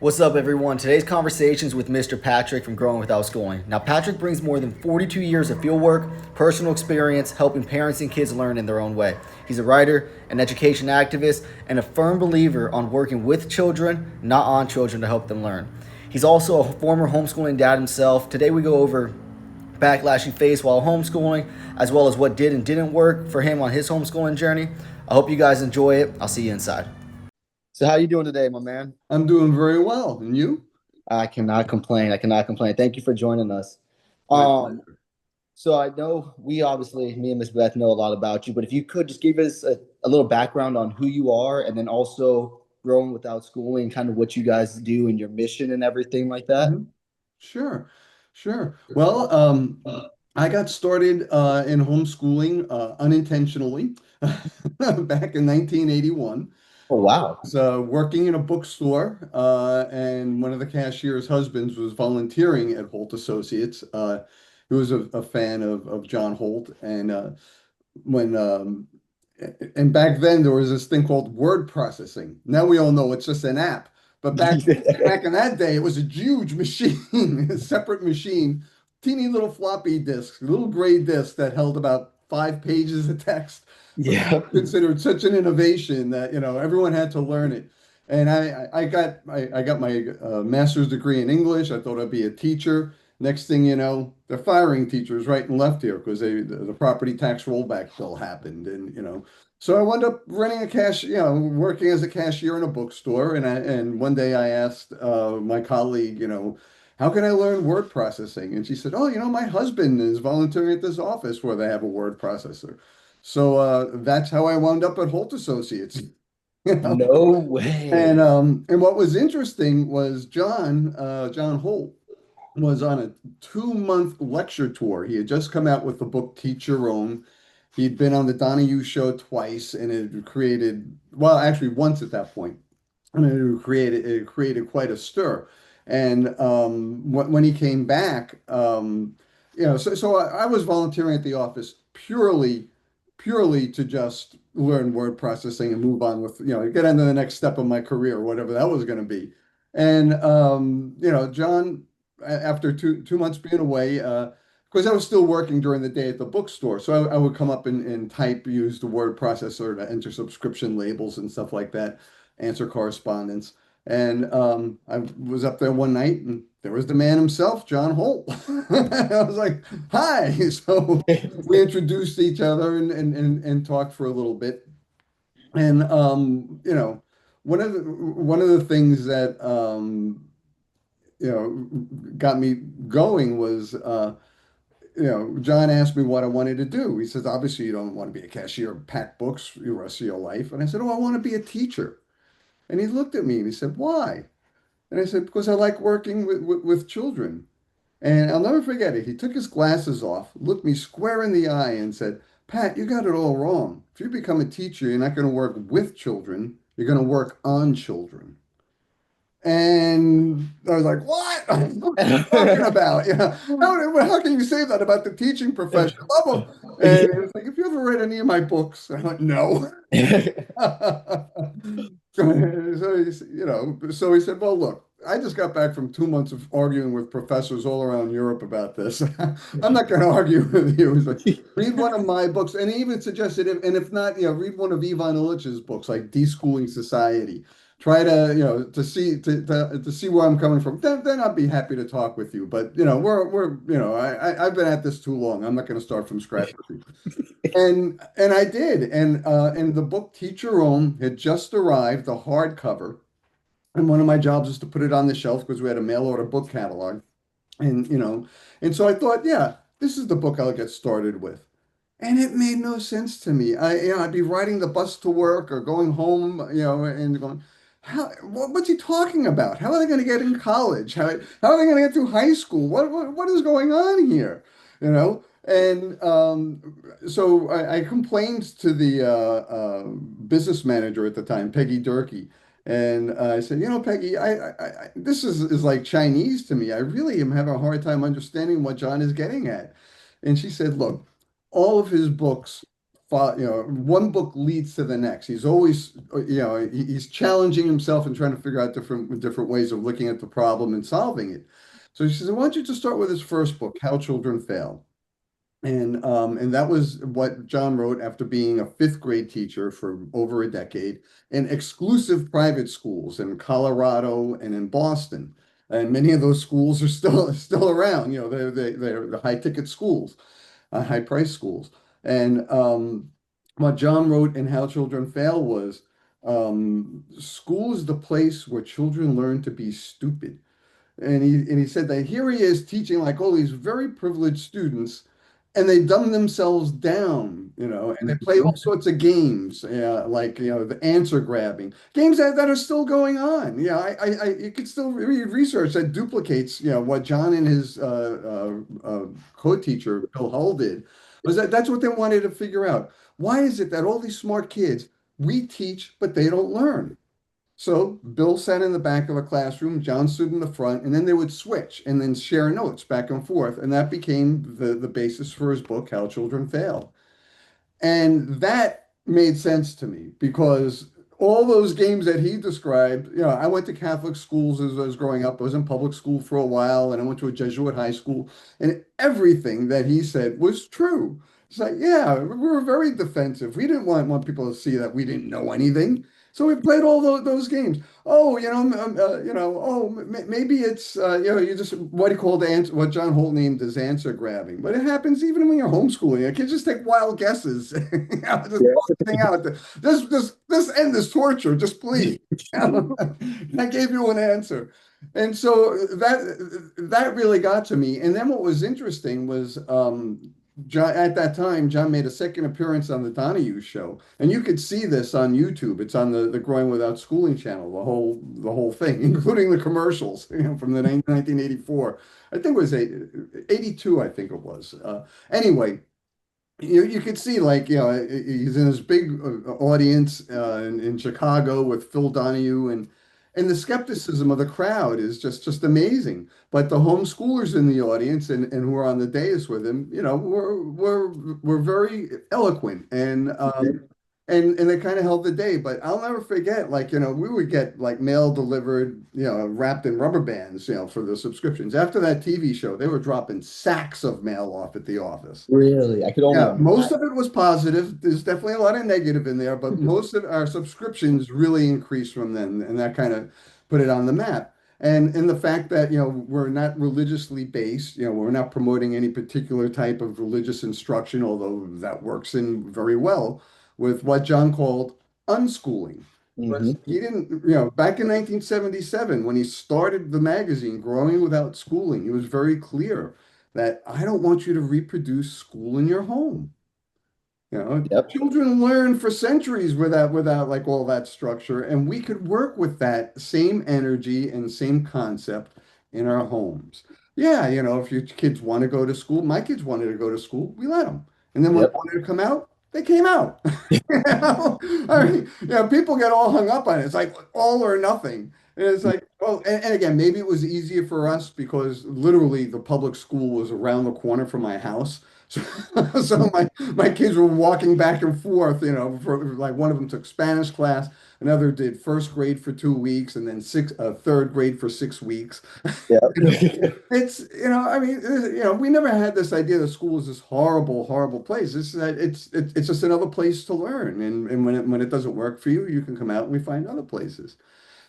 What's up, everyone? Today's conversation is with Mr. Patrick from Growing Without Schooling. Now, Patrick brings more than 42 years of field work, personal experience, helping parents and kids learn in their own way. He's a writer, an education activist, and a firm believer on working with children, not on children, to help them learn. He's also a former homeschooling dad himself. Today, we go over backlash he faced while homeschooling, as well as what did and didn't work for him on his homeschooling journey. I hope you guys enjoy it. I'll see you inside. So, how you doing today, my man? I'm doing very well. And you? I cannot complain. I cannot complain. Thank you for joining us. My Um, pleasure. so I know we obviously, me and Miss Beth know a lot about you, but if you could just give us a little background on who you are and then also growing without schooling, kind of what you guys do and your mission and everything like that. Mhm. Sure, sure. Well, I got started in homeschooling unintentionally back in 1981. Oh, wow. So working in a bookstore, and one of the cashier's husbands was volunteering at Holt Associates. He was a fan of John Holt, and when and back then there was this thing called word processing. Now we all know it's just an app, but back in that day it was a huge machine, a separate machine, teeny little floppy disks, little gray disks that held about 5 pages of text. But Yeah. considered such an innovation that everyone had to learn it. And I got my master's degree in English. I thought I'd be a teacher. Next thing you know, they're firing teachers right and left here because the property tax rollback bill happened, and so I wound up running working as a cashier in a bookstore, and one day I asked my colleague, how can I learn word processing? And she said, oh, my husband is volunteering at this office where they have a word processor. So that's how I wound up at Holt Associates. You know? No way. And what was interesting was John Holt was on a 2 month lecture tour. He had just come out with the book Teach Your Own. He'd been on the Donahue show twice, and it created, well, actually once at that point, and it created quite a stir. And when he came back, so I was volunteering at the office purely to just learn word processing and move on with, get on to the next step of my career, whatever that was going to be. And John, after two months being away, because I was still working during the day at the bookstore, so I would come up and type, use the word processor to enter subscription labels and stuff like that, answer correspondence. And I was up there one night, and there was the man himself, John Holt. I was like, "Hi!" So we introduced each other and talked for a little bit. And one of the things that got me going was John asked me what I wanted to do. He says, obviously you don't want to be a cashier and pack books the rest of your life. And I said, oh, I want to be a teacher. And he looked at me and he said, why? And I said, because I like working with children. And I'll never forget it. He took his glasses off, looked me square in the eye, and said, Pat, you got it all wrong. If you become a teacher, you're not going to work with children, you're going to work on children. And I was like, what? What are you talking about? How can you say that about the teaching profession? Blah, blah. And it's like, have you ever read any of my books? And I went, no. So he said, well, look, I just got back from 2 months of arguing with professors all around Europe about this. I'm not going to argue with you. He's like, read one of my books. And he even suggested, and if not, read one of Ivan Illich's books, like Deschooling Society. Try to, to see where I'm coming from. Then I'd be happy to talk with you. But, I've been at this too long. I'm not going to start from scratch with you. And I did. And the book Teach Your Own had just arrived, the hardcover. And one of my jobs was to put it on the shelf because we had a mail order book catalog. And so I thought, yeah, this is the book I'll get started with. And it made no sense to me. I'd be riding the bus to work or going home, and going, what's he talking about? How are they going to get in college? How are they going to get through high school? What is going on here? And so I complained to the business manager at the time, Peggy Durkee. And I said, Peggy, this is like Chinese to me. I really am having a hard time understanding what John is getting at. And she said, look, all of his books one book leads to the next. He's always, he's challenging himself and trying to figure out different ways of looking at the problem and solving it. So she said, why don't you just start with his first book, How Children Fail? And that was what John wrote after being a fifth grade teacher for over a decade in exclusive private schools in Colorado and in Boston. And many of those schools are still around. They're the high ticket schools, high price schools. And what John wrote in How Children Fail was, school is the place where children learn to be stupid. And he said that here he is teaching like all these very privileged students, and they dumb themselves down, and they play all sorts of games, yeah, like the answer grabbing games that are still going on. Yeah, you could still read research that duplicates, what John and his co-teacher Bill Hull did. Was that's what they wanted to figure out. Why is it that all these smart kids we teach, but they don't learn? So Bill sat in the back of a classroom, John stood in the front, and then they would switch and then share notes back and forth. And that became the basis for his book, How Children Fail. And that made sense to me because all those games that he described, I went to Catholic schools as I was growing up. I was in public school for a while and I went to a Jesuit high school, and everything that he said was true. It's like, yeah, we were very defensive. We didn't want people to see that we didn't know anything. So we played all those games. Oh, maybe it's, you just, what he called answer, what John Holt named as answer grabbing. But it happens even when you're homeschooling. You can just take wild guesses, just Yeah. throw everything out. This end is torture. Just please. I gave you an answer. And so that really got to me. And then what was interesting was John, at that time, John made a second appearance on the Donahue show, and you could see this on YouTube. It's on the Growing Without Schooling channel, the whole thing, including the commercials, from the 1984. I think it was 82, I think it was. Anyway, you could see like he's in this big audience in Chicago with Phil Donahue, and the skepticism of the crowd is just amazing. But the homeschoolers in the audience and who are on the dais with him, were very eloquent and they kind of held the day. But I'll never forget, like, we would get like mail delivered, wrapped in rubber bands, for the subscriptions. After that TV show, they were dropping sacks of mail off at the office. Really, I could only Yeah, most imagine. of it was positive. There's definitely a lot of negative in there, but most of our subscriptions really increased from then, and that kind of put it on the map. And the fact that, we're not religiously based, we're not promoting any particular type of religious instruction, although that works in very well with what John called unschooling. Was Hmm. he didn't, back in 1977, when he started the magazine, Growing Without Schooling, he was very clear that I don't want you to reproduce school in your home. Yep. Children learn for centuries without like all that structure, and we could work with that same energy and same concept in our homes. Yeah, if your kids want to go to school, my kids wanted to go to school, we let them. And then when they Yep. wanted to come out, they came out. I mean, people get all hung up on it. It's like all or nothing. And it's like, well, and again, maybe it was easier for us because literally the public school was around the corner from my house. So, so my kids were walking back and forth, for like one of them took Spanish class, another did first grade for 2 weeks, and then third grade for 6 weeks. Yep. It's, I mean, we never had this idea that school is this horrible, horrible place. It's just another place to learn. And when it doesn't work for you, you can come out and we find other places.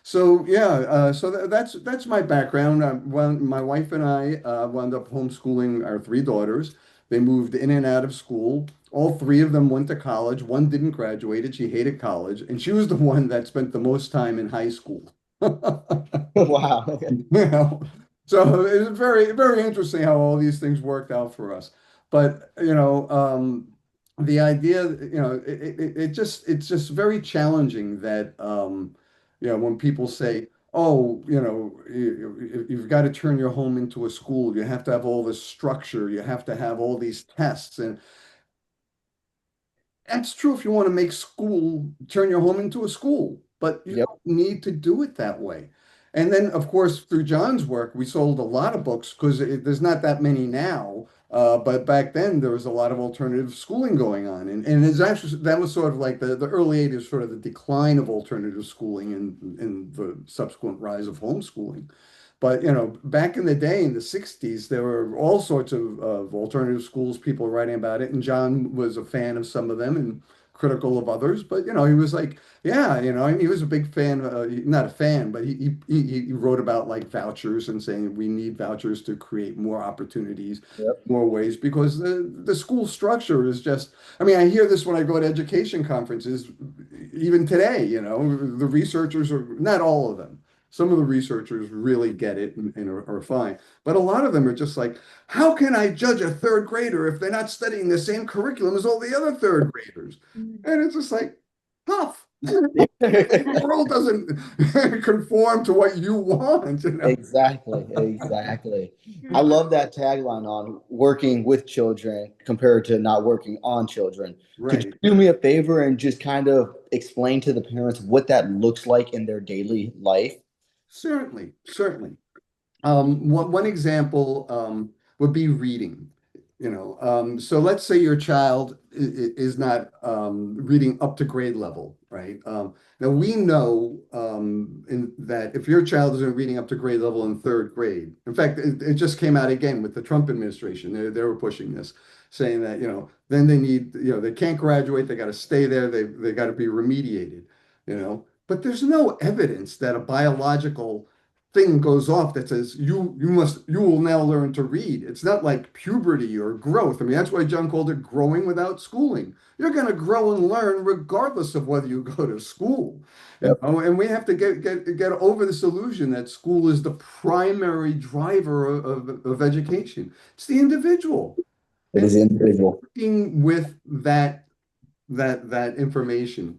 So yeah, so that's my background. My wife and I wound up homeschooling our three daughters. They moved in and out of school. All three of them went to college. One didn't graduate. She hated college, and she was the one that spent the most time in high school. Wow. You know, so it's very, very interesting how all these things worked out for us. But the idea, it's just very challenging that when people say, "Oh, you've got to turn your home into a school. You have to have all this structure. You have to have all these tests," and that's true if you want to make school, turn your home into a school, but you Yep. don't need to do it that way. And then, of course, through John's work, we sold a lot of books because there's not that many now But back then there was a lot of alternative schooling going on, and it's actually that was sort of like the early 80s, sort of the decline of alternative schooling and the subsequent rise of homeschooling. But back in the day in the 60s, there were all sorts of alternative schools, people writing about it, and John was a fan of some of them and critical of others. But he was like, yeah, and he was a big fan, not a fan, but he wrote about like vouchers and saying we need vouchers to create more opportunities, Yep. more ways, because the school structure is just, I mean, I hear this when I go to education conferences, even today, the researchers are, not all of them. Some of the researchers really get it and are fine. But a lot of them are just like, how can I judge a third grader if they're not studying the same curriculum as all the other third graders? And it's just like, tough. The world doesn't conform to what you want. Exactly. I love that tagline on working with children compared to not working on children. Could you Right. do me a favor and just kind of explain to the parents what that looks like in their daily life? Certainly, certainly. One example would be reading. So let's say your child is not reading up to grade level, right? Now we know that if your child isn't reading up to grade level in third grade, in fact, it just came out again with the Trump administration. They were pushing this, saying that then they need they can't graduate, they got to stay there, they got to be remediated, But there's no evidence that a biological thing goes off that says you will now learn to read. It's not like puberty or growth. I mean, that's why John called it growing without schooling. You're going to grow and learn regardless of whether you go to school. Yep. And we have to get over this illusion that school is the primary driver of education. It's the individual. It And is individual. working with that information.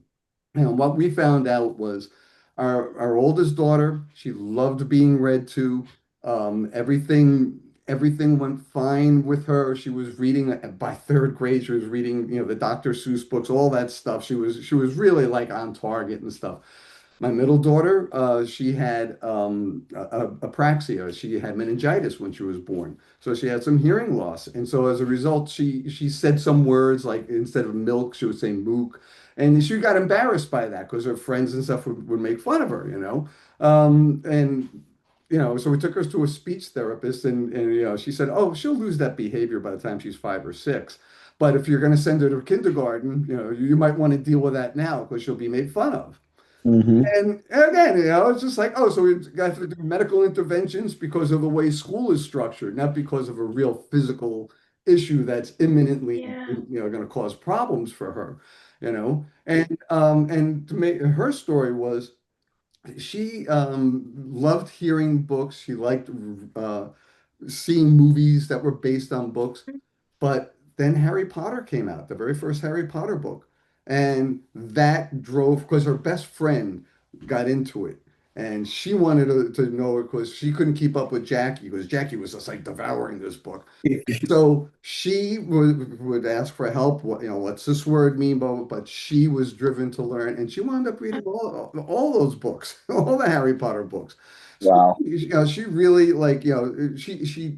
And what we found out was our oldest daughter, she loved being read to. Everything went fine with her. She was reading by third grade. She was reading, the Dr. Seuss books, all that stuff. She was really like on target and stuff. My middle daughter, she had apraxia. She had meningitis when she was born. So she had some hearing loss. And so as a result, she said some words like instead of milk, she would say mook. And she got embarrassed by that because her friends and stuff would make fun of her. So we took her to a speech therapist and she said, oh, she'll lose that behavior by the time she's 5 or 6. But if you're going to send her to kindergarten, you might want to deal with that now because she'll be made fun of. Hmm. And again, it's just like, oh, so we've got to do medical interventions because of the way school is structured, not because of a real physical issue that's imminently, going to cause problems for her. And to make her story was she loved hearing books. She liked seeing movies that were based on books. But then Harry Potter came out, the very first Harry Potter book. And that drove, because her best friend got into it. And she wanted to know it because she couldn't keep up with Jackie, because Jackie was just like devouring this book. So she would ask for help. What's this word mean? But she was driven to learn, and she wound up reading all those books, all the Harry Potter books. So Wow. she really like she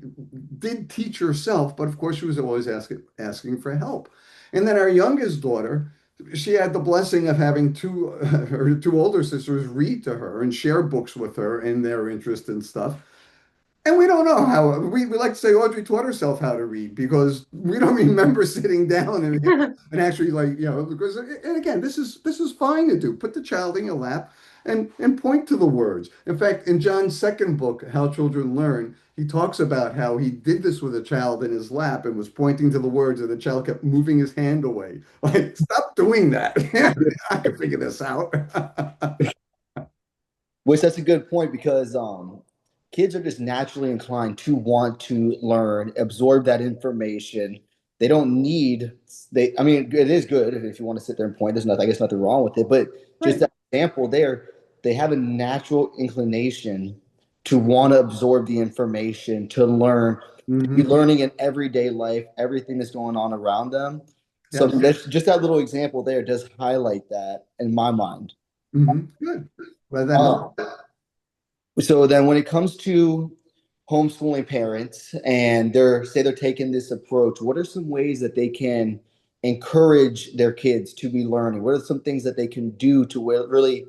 did teach herself, but of course she was always asking for help. And then our youngest daughter, she had the blessing of having her two older sisters read to her and share books with her in their interest and stuff. And we don't know how we like to say Audrey taught herself how to read because we don't remember sitting down and actually because and again this is fine to do. Put the child in your lap and point to the words. In fact, in John's second book, How Children Learn, he talks about how he did this with a child in his lap and was pointing to the words and the child kept moving his hand away. Like, stop doing that. I can figure this out. Which that's a good point because kids are just naturally inclined to want to learn, absorb that information. They don't need I mean, it is good if you want to sit there and point. There's nothing, I guess, nothing wrong with it. But just Right. that example there, they have a natural inclination to want to absorb the information, to learn, to be Hmm. learning in everyday life, everything that's going on around them. So Yes. that's just that little example there does highlight that in my mind. Hmm. Good. Glad that helped. Um, so then when it comes to homeschooling parents and they're taking this approach, what are some ways that they can encourage their kids to be learning? What are some things that they can do to really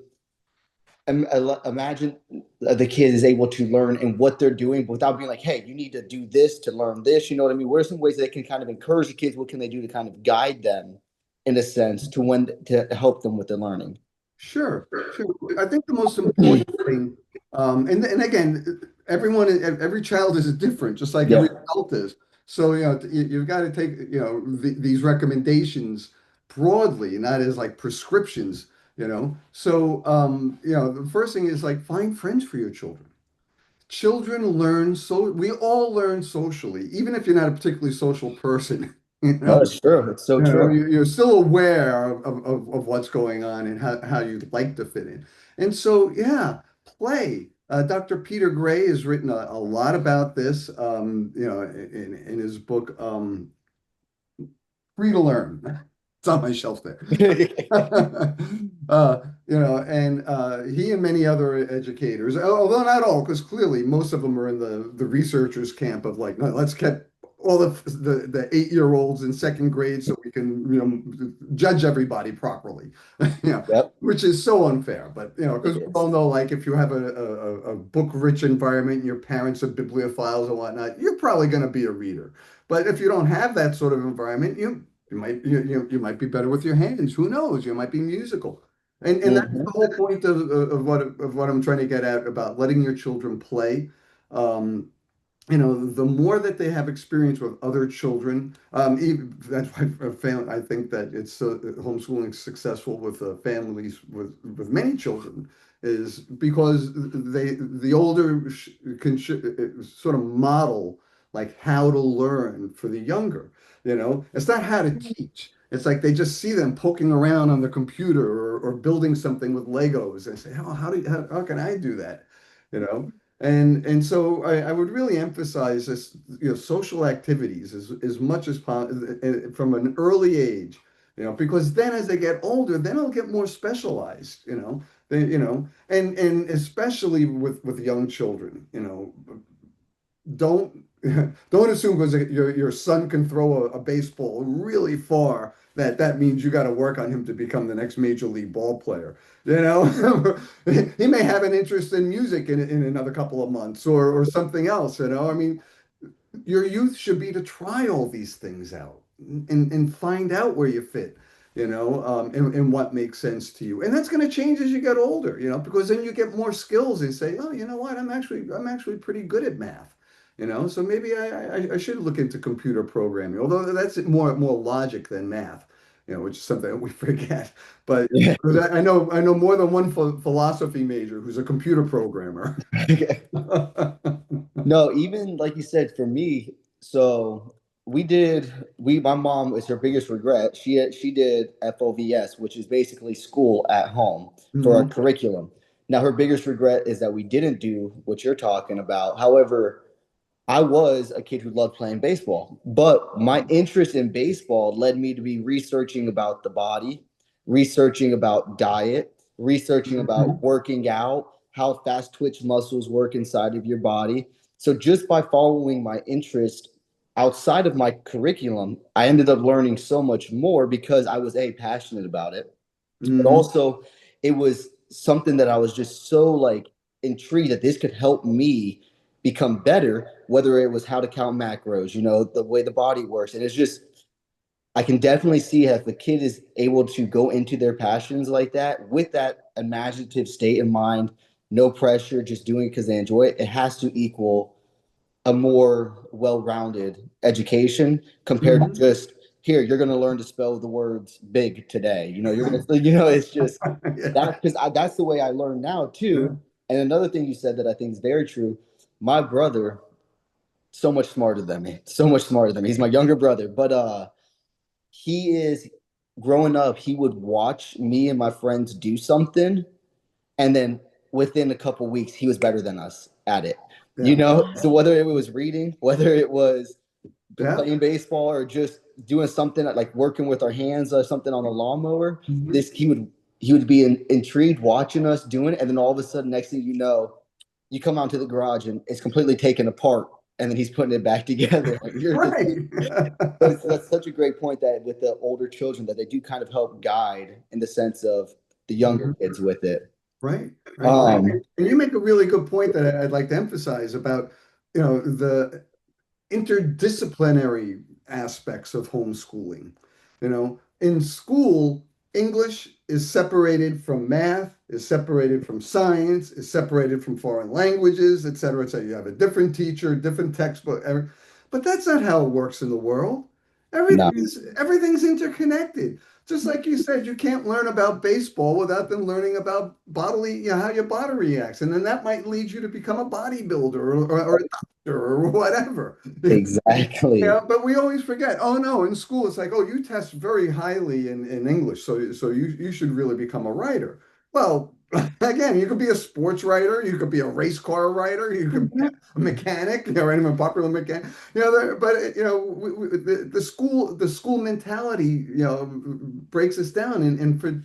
imagine the kid is able to learn and what they're doing without being like, hey, you need to do this to learn this. You know what I mean? What are some ways they can kind of encourage the kids? What can they do to kind of guide them in a sense to help them with the learning? Sure, sure. I think the most important thing, and again, every child is different, just like every Yeah. adult is. So, you've got to take, these recommendations broadly, not as like prescriptions. So, the first thing is like find friends for your children. Children learn, so we all learn socially, even if you're not a particularly social person. You No, know, it's true. It's so true. you're still aware of what's going on and how you'd like to fit in. And so, yeah, play. Dr. Peter Gray has written a lot about this, in his book, Free to Learn. It's on my shelf there. He and many other educators, although not all, because clearly most of them are in the researchers camp of like, no, let's get all the 8-year-olds in second grade so we can judge everybody properly, Yep. which is so unfair. But because It we is. all know, like, if you have a book-rich environment and your parents are bibliophiles and whatnot, you're probably going to be a reader. But if you don't have that sort of environment, you might be better with your hands. Who knows? You might be musical. And that's the Mhm. whole point of what I'm trying to get at about letting your children play. Um, the more that they have experience with other children, that's why I think that it's homeschooling is successful with families with many children, is because the older can sort of model like how to learn for the younger. It's not how to teach. It's like they just see them poking around on the computer or building something with Legos and say, oh, how can I do that? You know? And so I would really emphasize this, social activities as much as possible from an early age, because then as they get older, then they'll get more specialized, and especially with young children, don't don't assume because your son can throw a baseball really far that means you got to work on him to become the next major league ball player. He may have an interest in music in another couple of months or something else. I mean, your youth should be to try all these things out and find out where you fit. And what makes sense to you. And that's going to change as you get older, because then you get more skills and say, oh, you know what, I'm actually pretty good at math. So maybe I should look into computer programming, although that's more logic than math, which is something that we forget. But Yeah. 'cause I know more than one philosophy major who's a computer programmer. No, even like you said, for me, so my mom is her biggest regret. She did FOVS, which is basically school at home for our Mhm. curriculum. Now her biggest regret is that we didn't do what you're talking about. However, I was a kid who loved playing baseball, but my interest in baseball led me to be researching about the body, researching about diet, researching about working out, how fast twitch muscles work inside of your body. So just by following my interest outside of my curriculum, I ended up learning so much more because I was passionate about it, but Mhm. also it was something that I was just so like intrigued that this could help me become better, whether it was how to count macros, the way the body works. And it's just, I can definitely see if the kid is able to go into their passions like that with that imaginative state in mind, no pressure, just doing it because they enjoy it, it has to equal a more well-rounded education compared to Mhm. just here you're going to learn to spell the words big today. You're going to it's just Yeah. that because that's the way I learn now Yeah. too. And another thing you said that I think is very true. My brother, so much smarter than me, so much smarter than me. He's my younger brother, but he is growing up. He would watch me and my friends do something, and then within a couple weeks, he was better than us at it. Yeah. So whether it was reading, whether it was Yeah. playing baseball, or just doing something like working with our hands or something on the lawnmower, Mhm. this he would be intrigued watching us doing it, and then all of a sudden, next thing you know, you come out to the garage and it's completely taken apart, and then he's putting it back together. You're just, Right. but that's such a great point that with the older children that they do kind of help guide in the sense of the younger Mhm. kids with it. Right, right. Um, And you make a really good point that I'd like to emphasize about, the interdisciplinary aspects of homeschooling. In school, English is separated from math, is separated from science, is separated from foreign languages, et cetera, et cetera. You have a different teacher, different textbook, but that's not how it works in the world. no, Everything's interconnected. Just like you said, you can't learn about baseball without them learning about how your body reacts. And then that might lead you to become a bodybuilder or a doctor or whatever. exactly. Yeah, but we always forget. Oh no, in school it's like, oh, you test very highly in English, so you should really become a writer. Well, again, you could be a sports writer, you could be a race car writer, you could be a mechanic, right? A popular mechanic. But the school mentality, breaks us down. And for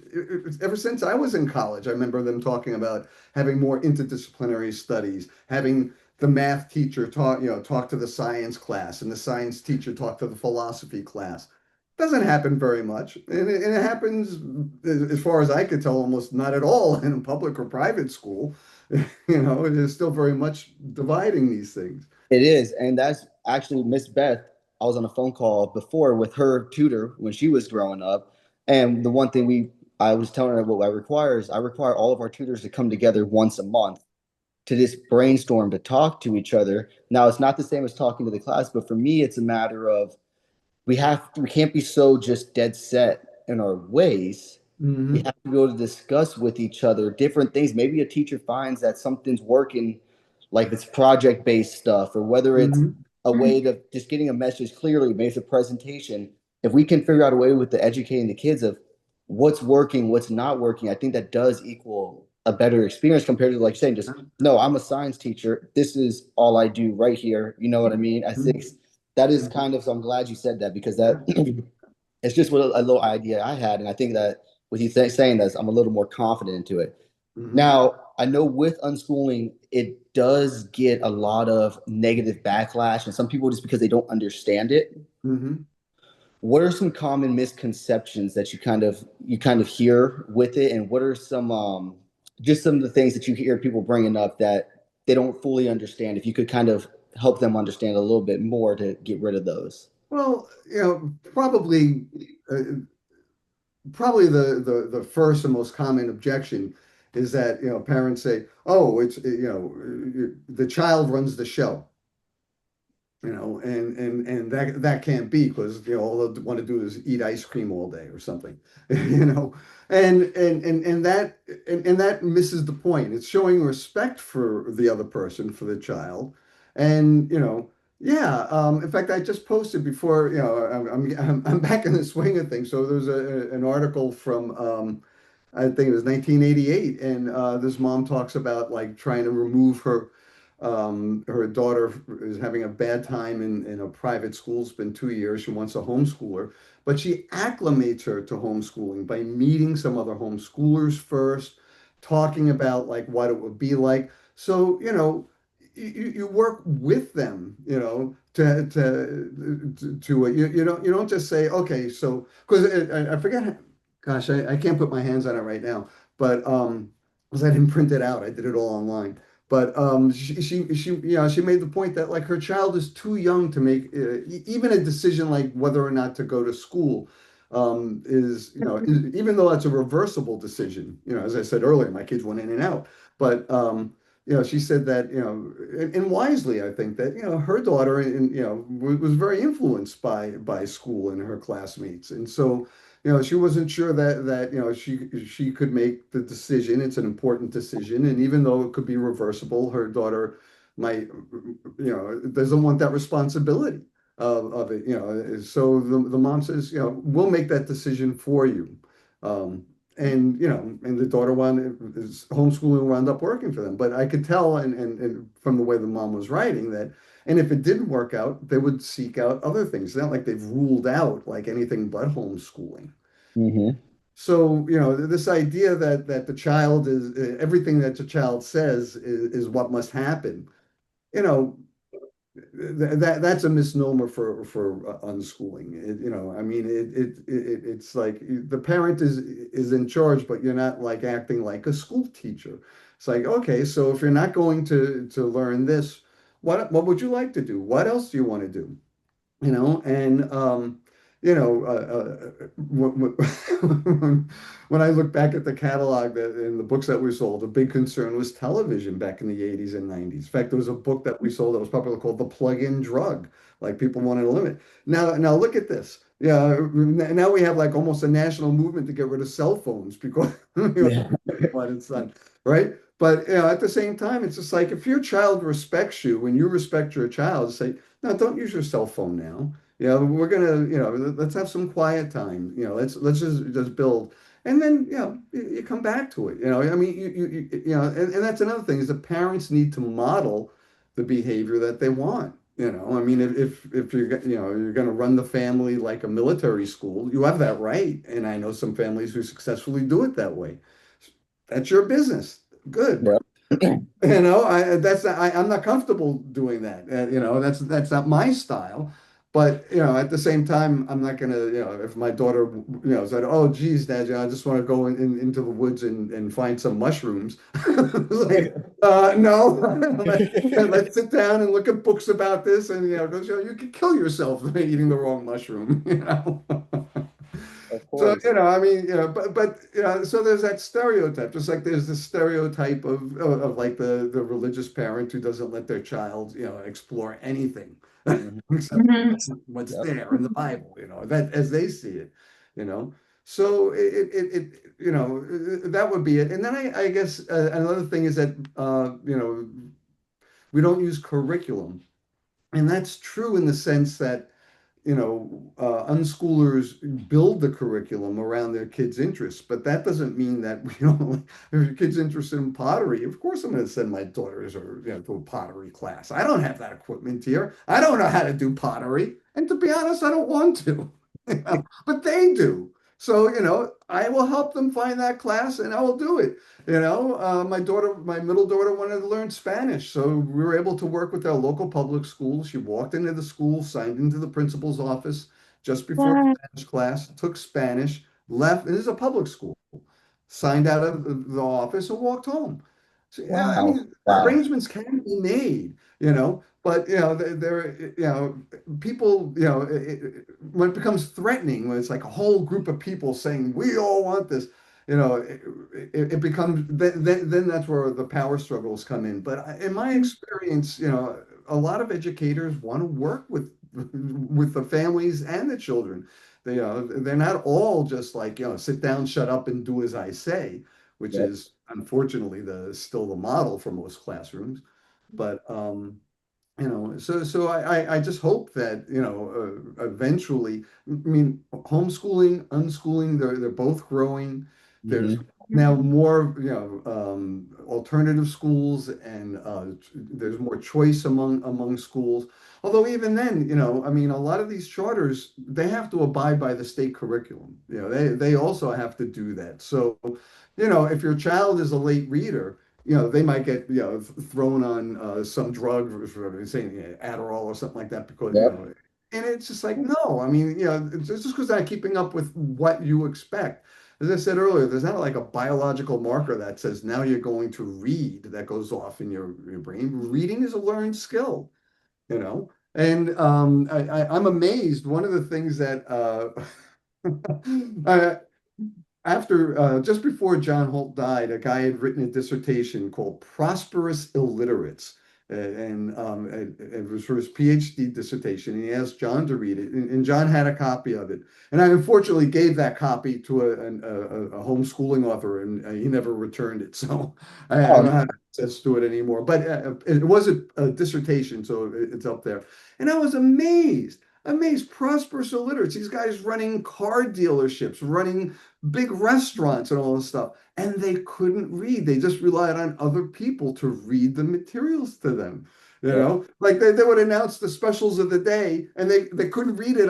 ever since I was in college, I remember them talking about having more interdisciplinary studies, having the math teacher talk to the science class, and the science teacher talk to the philosophy class. Doesn't happen very much, and it happens, as far as I could tell, almost not at all in a public or private school. It is still very much dividing these things. It is, and that's actually Miss Beth. I was on a phone call before with her tutor when she was growing up, and the one thing I was telling her what I require all of our tutors to come together once a month to just brainstorm, to talk to each other. Now, it's not the same as talking to the class, but for me, it's a matter of we can't be so just dead set in our ways. We Hmm. have to be able to discuss with each other different things. Maybe a teacher finds that something's working, like it's project based stuff, or whether it's Hmm. a way to just getting a message clearly, maybe it's a presentation. If we can figure out a way with the educating the kids of what's working, what's not working, I think that does equal a better experience compared to like saying just no, I'm a science teacher. This is all I do right here. You know what I mean? At six, that is kind of. So I'm glad you said that because that it's just what a little idea I had, and I think that with you saying this, I'm a little more confident into it. Hmm. Now, I know with unschooling, it does get a lot of negative backlash, and some people just because they don't understand it. Hmm. What are some common misconceptions that you kind of hear with it, and what are some just some of the things that you hear people bringing up that they don't fully understand? If you could kind of help them understand a little bit more to get rid of those. Well, probably the first and most common objection is that parents say, "Oh, it's the child runs the show." And that can't be, because all they want to do is eat ice cream all day or something. you know and that misses the point. It's showing respect for the other person, for the child. And yeah, in fact, I just posted before. I'm back in the swing of things. So there's an article from, I think it was 1988, and this mom talks about like trying to remove her daughter is having a bad time in a private school. It's been 2 years. She wants a homeschooler, but she acclimates her to homeschooling by meeting some other homeschoolers first, talking about like what it would be like. So, you work with them, you don't just say, okay, so, because I forget, gosh, I can't put my hands on it right now, but because I didn't print it out, I did it all online. But she made the point that like her child is too young to make even a decision like whether or not to go to school. Even though that's a reversible decision. As I said earlier, my kids went in and out. But she said that, and wisely, I think that, her daughter, and was very influenced by school and her classmates. And so she wasn't sure that she could make the decision. It's an important decision, and even though it could be reversible, her daughter might, doesn't want that responsibility of it. So the mom says, we'll make that decision for you. And the daughter homeschooling wound up working for them. But I could tell, and from the way the mom was writing, that, and if it didn't work out, they would seek out other things. It's not like they've ruled out like anything but homeschooling. Mm-hmm. So, this idea that the child is everything that the child says is what must happen, you know, that's a misnomer for unschooling. I mean, it's like the parent is in charge, but you're not like acting like a school teacher. It's like, okay, so if you're not going to learn this, what would you like to do? What else do you want to do? And you know, when I look back at the catalog that in the books that we sold, a big concern was television back in the 80s and 90s. In fact, there was a book that we sold that was popular called The Plug-in Drug. Like people wanted to limit. Now look at this. Yeah, now we have like almost a national movement to get rid of cell phones because Yeah. what it's done, right? But at the same time, it's just like if your child respects you and you respect your child, say, no, don't use your cell phone now. We're gonna, let's have some quiet time. Let's just build, and then you come back to it. I mean, and that's another thing is the parents need to model the behavior that they want. I mean, if you're gonna run the family like a military school, you have that right. And I know some families who successfully do it that way. That's your business. Good. Yeah. I'm not comfortable doing that. That's not my style. But at the same time, I'm not gonna, if my daughter, said, "Oh, geez, Dad, I just want to go into the woods and find some mushrooms." Like, no, let's sit down and look at books about this, and because you could kill yourself eating the wrong mushroom. Of So, course. I mean, so there's that stereotype, just like there's the stereotype of like the religious parent who doesn't let their child, explore anything Mhm. except what's Yep. there in the Bible, that as they see it, you know. So that would be it. And then I guess another thing is that we don't use curriculum, and that's true in the sense that unschoolers build the curriculum around their kids' interests, but that doesn't mean that we don't. If your kid's interested in pottery, of course I'm going to send my daughters or to a pottery class. I don't have that equipment here. I don't know how to do pottery, and to be honest, I don't want to. But they do. So I will help them find that class, and I will do it. My middle daughter wanted to learn Spanish, so we were able to work with our local public school. She walked into the school, signed into the principal's office just before Spanish class, took Spanish, left, and this is a public school, signed out of the office and walked home. So, yeah, I Wow. mean, Wow. arrangements can be made, but people, when it becomes threatening, when it's like a whole group of people saying we all want this, it becomes then that's where the power struggles come in. But in my experience, a lot of educators want to work with the families and the children. They're not all just like, sit down, shut up, and do as I say, which Yep. is unfortunately still the model for most classrooms. But so I just hope that eventually, I mean, homeschooling, unschooling, they're both growing. There's Hmm. now more alternative schools, and there's more choice among schools. Although even then, I mean, a lot of these charters, they have to abide by the state curriculum. They also have to do that. So if your child is a late reader, they might get, thrown on some drug, or saying Adderall or something like that because, Yep. and it's just like, no, I mean, it's just because they're not keeping up with what you expect. As I said earlier, there's not like a biological marker that says now you're going to read that goes off in your brain. Reading is a learned skill, and I'm amazed. One of the things that I, after just before John Holt died, a guy had written a dissertation called "Prosperous Illiterates," and it was for his PhD dissertation. And he asked John to read it, and John had a copy of it. And I unfortunately gave that copy to a homeschooling author, and he never returned it. So I Oh, don't have access to it anymore. But it was a dissertation, so it's up there. And I was amazed. Prosperous illiterates. These guys running car dealerships, running big restaurants and all this stuff. And they couldn't read. They just relied on other people to read the materials to them. yeah. Like they would announce the specials of the day and they couldn't read it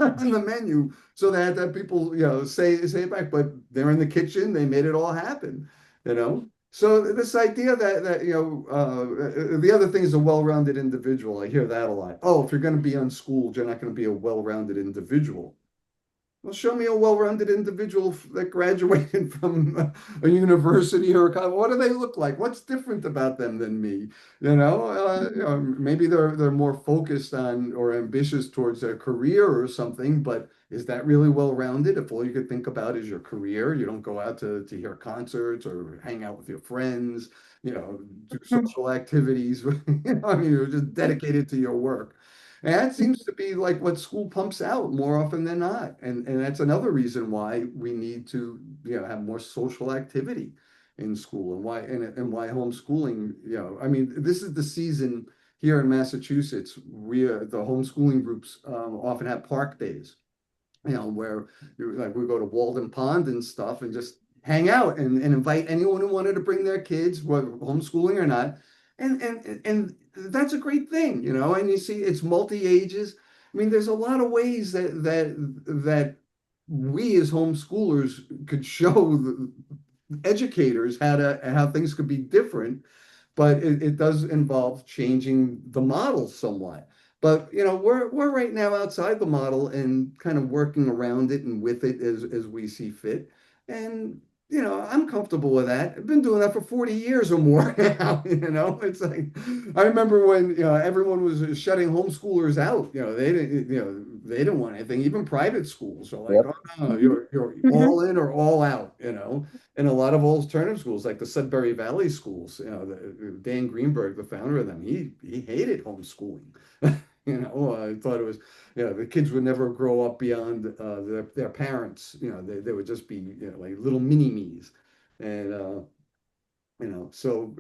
on the menu so that people, say it back, but they're in the kitchen, they made it all happen, you know? So this idea that the other thing is a well-rounded individual. I hear that a lot. Oh, if you're going to be unschooled, you're not going to be a well-rounded individual. Well, show me a well-rounded individual that graduated from a university or a college. What do they look like? What's different about them than me? Maybe they're more focused on or ambitious towards their career or something, but is that really well-rounded if all you could think about is your career? You don't go out to hear concerts or hang out with your friends, do social activities. You're just dedicated to your work. And that seems to be like what school pumps out more often than not. And that's another reason why we need to, have more social activity in school and why homeschooling, this is the season here in Massachusetts. The homeschooling groups often have park days, where like we go to Walden Pond and stuff and just hang out and invite anyone who wanted to bring their kids, whether homeschooling or not. And that's a great thing, and you see it's multi-ages. There's a lot of ways that we as homeschoolers could show the educators how things could be different, but it does involve changing the model somewhat. But we're right now outside the model and kind of working around it and with it as we see fit. And I'm comfortable with that. I've been doing that for 40 years or more now. It's like I remember when everyone was shutting homeschoolers out. They didn't want anything. Even private schools are like, Yep. oh no, you're all in or all out. And a lot of alternative schools, like the Sudbury Valley schools, Dan Greenberg, the founder of them, he hated homeschooling. I thought it was, the kids would never grow up beyond their parents. They would just be, like little mini-me's. And, and so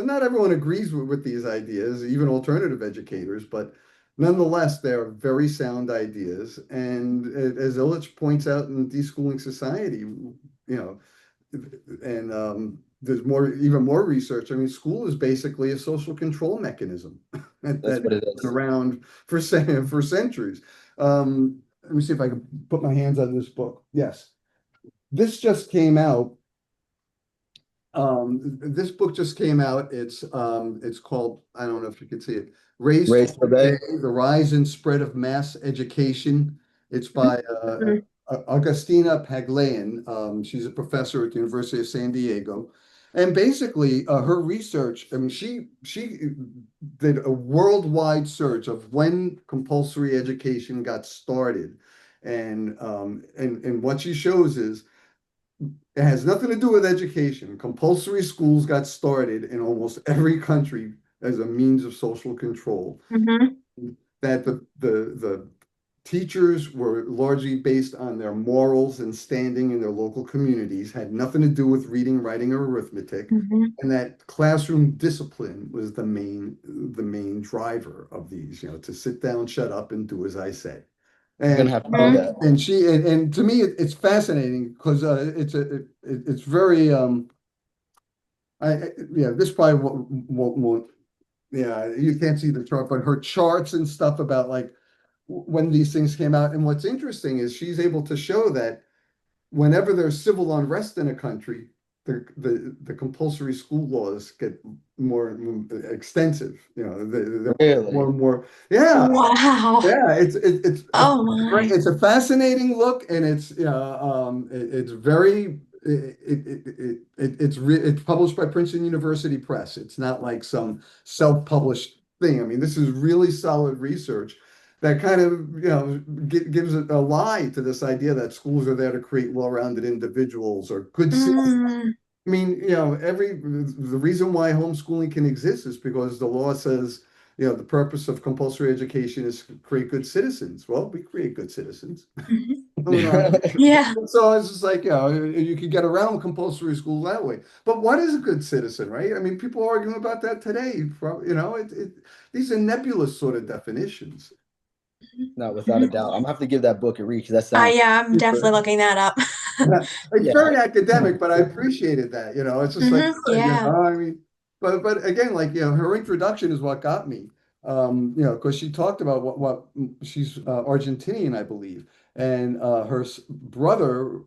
not everyone agrees with these ideas, even alternative educators, but nonetheless, they're very sound ideas. And as Illich points out in Deschooling Society, and there's even more research. School is basically a social control mechanism That's what it that's been is. around for centuries. Let me see if I can put my hands on this book. Yes, this just came out. This book just came out. It's called, I don't know if you can see it, Raised Race for Obey. the Rise and Spread of Mass Education. It's by Augustina Paglayan. She's a professor at the University of San Diego. And basically, her research, she did a worldwide search of when compulsory education got started. And what she shows is it has nothing to do with education. Compulsory schools got started in almost every country as a means of social control. That the teachers were largely based on their morals and standing in their local communities, had nothing to do with reading, writing, or arithmetic, and that classroom discipline was the main driver of these, to sit down, shut up, and do as I say. You're gonna And have to do that. and to me it's fascinating because it's very this probably won't you can't see the chart, but her charts and stuff about like when these things came out. And what's interesting is she's able to show that whenever there's civil unrest in a country, the compulsory school laws get more extensive. They're Really? more and more. Yeah, Wow. yeah. It's Oh my. it's a fascinating look, and it's very. It's published by Princeton University Press. It's not like some self-published thing. This is really solid research that kind of gives it a lie to this idea that schools are there to create well-rounded individuals or good citizens. The reason why homeschooling can exist is because the law says, the purpose of compulsory education is to create good citizens. Well, we create good citizens. Yeah. So it's just like, you could get around compulsory school that way. But what is a good citizen, right? People are arguing about that today. These are nebulous sort of definitions. No, without a doubt. I'm gonna have to give that book a read because that sounds Yeah, I'm super. definitely looking that up. It's Yeah. very academic, but I appreciated that. It's just like, Yeah. but again, like, her introduction is what got me. You know, because she talked about what she's Argentinian, I believe, and brother,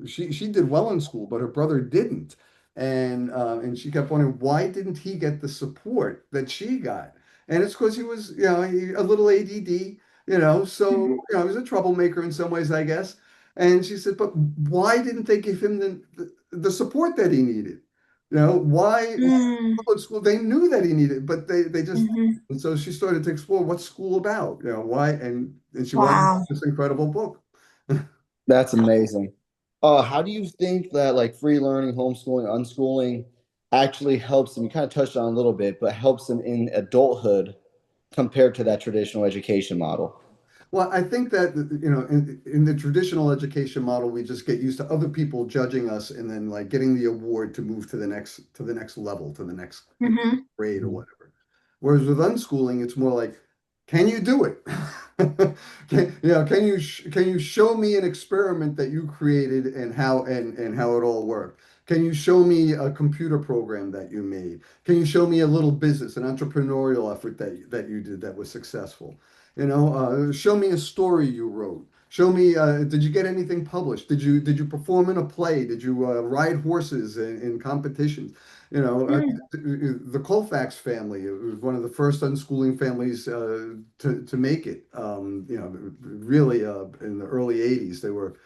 she did well in school, but her brother didn't, and she kept wondering why didn't he get the support that she got, and it's because he was, you know, a little ADD, you know, so Mhm. you know, he was a troublemaker in some ways, I guess. And she said, but why didn't they give him the support that he needed? You know, why? Mm. Public school, they knew that he needed, but they just, Mhm. and so she started to explore what's school about, you know, why, and she wound up Wow. with this incredible book. That's amazing. How do you think that like free learning, homeschooling, unschooling actually helps them? You kind of touched on it a little bit, but helps them in adulthood compared to that traditional education model. Well, I think that, you know, in the traditional education model, we just get used to other people judging us and then like getting the award to move to the next level, to the next Mhm. grade or whatever. Whereas with unschooling, it's more like, can you do it? You know, can you show me an experiment that you created and how it all worked? Can you show me a computer program that you made? Can you show me a little business, an entrepreneurial effort that you did that was successful? You know, show me a story you wrote. Show me, did you get anything published? Did you perform in a play? Did you ride horses in competitions? You know, Mm. the Colfax family, it was one of the first unschooling families to make it. You know, really in the early 80s, they were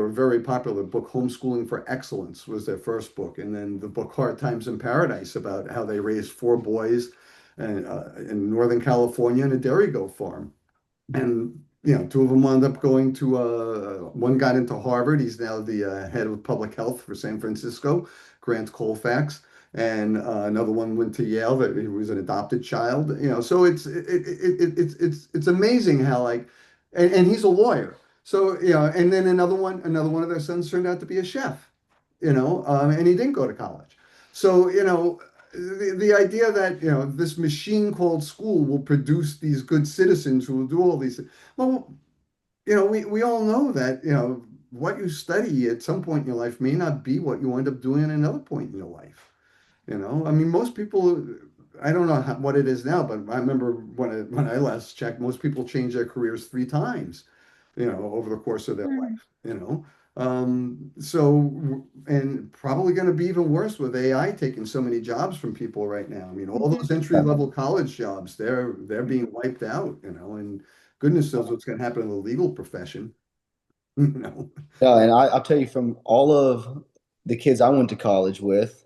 very popular. The book Homeschooling for Excellence was their first book, and then the book Hard Times in Paradise about how they raised four boys in Northern California in a dairy goat farm. And you know, two of them wound up going to one got into Harvard. He's now the head of public health for San Francisco, Grant Colfax. And another one went to Yale. That he was an adopted child. You know, so it's amazing how like, and he's a lawyer. So you know, and then another one of their sons turned out to be a chef. You know, and he didn't go to college. So you know, the idea that you know this machine called school will produce these good citizens who will do all these things. Well, you know, we all know that you know what you study at some point in your life may not be what you end up doing at another point in your life. You know, I mean, most people, I don't know what it is now, but I remember when I last checked, most people change their careers three times, you know, over the course of their Mm. life, you know. So, and probably going to be even worse with AI taking so many jobs from people right now. I mean, all those Mhm. entry level college jobs, they're being wiped out, you know, and goodness knows what's going to happen in the legal profession, you know. Yeah, and I'll tell you from all of the kids I went to college with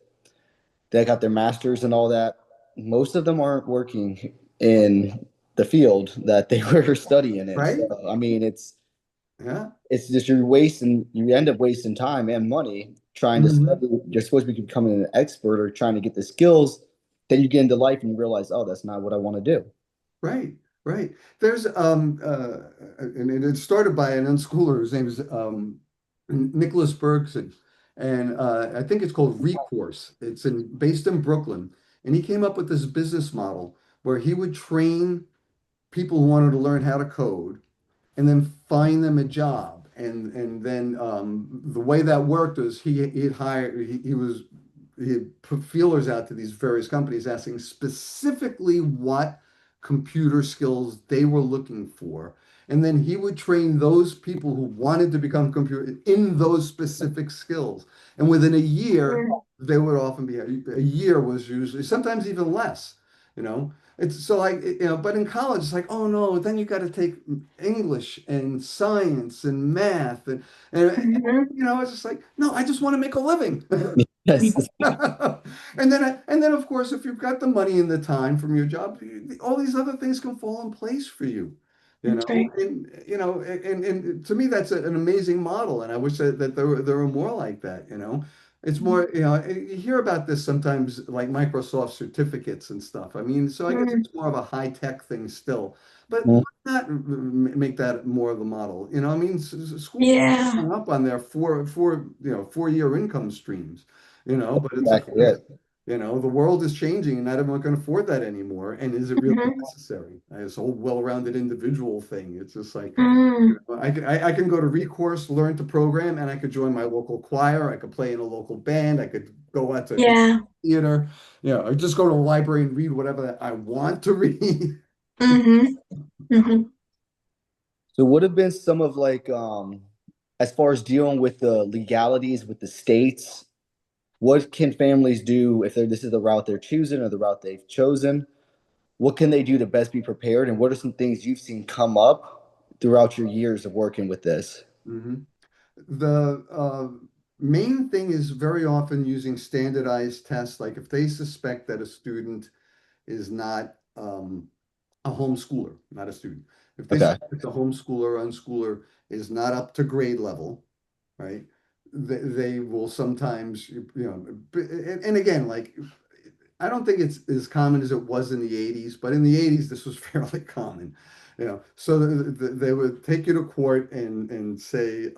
that got their masters and all that, most of them aren't working in the field that they were studying in. Right? So I mean, Yeah. it's just you end up wasting time and money trying to Mhm. study. You're supposed to be becoming an expert or trying to get the skills. Then you get into life and you realize, oh, that's not what I want to do. Right, right. There's and it started by an unschooler. His name is Nicholas Bergson, and I think it's called Recourse. It's based in Brooklyn, and he came up with this business model where he would train people who wanted to learn how to code, and then find them a job. And then the way that worked was he'd hire he'd put feelers out to these various companies asking specifically what computer skills they were looking for. And then he would train those people who wanted to become computer in those specific skills. And within a year, Mm. they would often be a year was usually sometimes even less, you know. It's so like, you know, but in college, it's like, oh no, then you got to take English and science and math. And, Mhm. you know, it's just like, no, I just want to make a living. Yes. And then, of course, if you've got the money and the time from your job, all these other things can fall in place for you. You That's know, right. and you know, and to me, that's an amazing model. And I wish that there were more like that, you know. It's more, you know, you hear about this sometimes like Microsoft certificates and stuff. I mean, so I guess Mm. it's more of a high tech thing still, but Mm, why not make that more of the model? You know, I mean, schools Yeah. hung up on their 4-year income streams, you know, but it's like, exactly it. The world is changing and not everyone can afford that anymore. And is it really Mhm. necessary? It's a whole well-rounded individual thing. It's just like, Mm. I can go to recourse, learn to program, and I could join my local choir. I could play in a local band. I could go out to Yeah. theater, or just go to the library and read whatever I want to read. Hmm. Hmm. So what have been some of like as far as dealing with the legalities with the states, what can families do if this is the route they're choosing or the route they've chosen? What can they do to best be prepared? And what are some things you've seen come up throughout your years of working with this? Mhm. The main thing is very often using standardized tests. Like if they suspect that a student is not a homeschooler, not a student. If they Okay. suspect a homeschooler or unschooler is not up to grade level, right? They will sometimes, and again, like I don't think it's as common as it was in the 80s, but in the 80s, this was fairly common. So they would take you to court and say,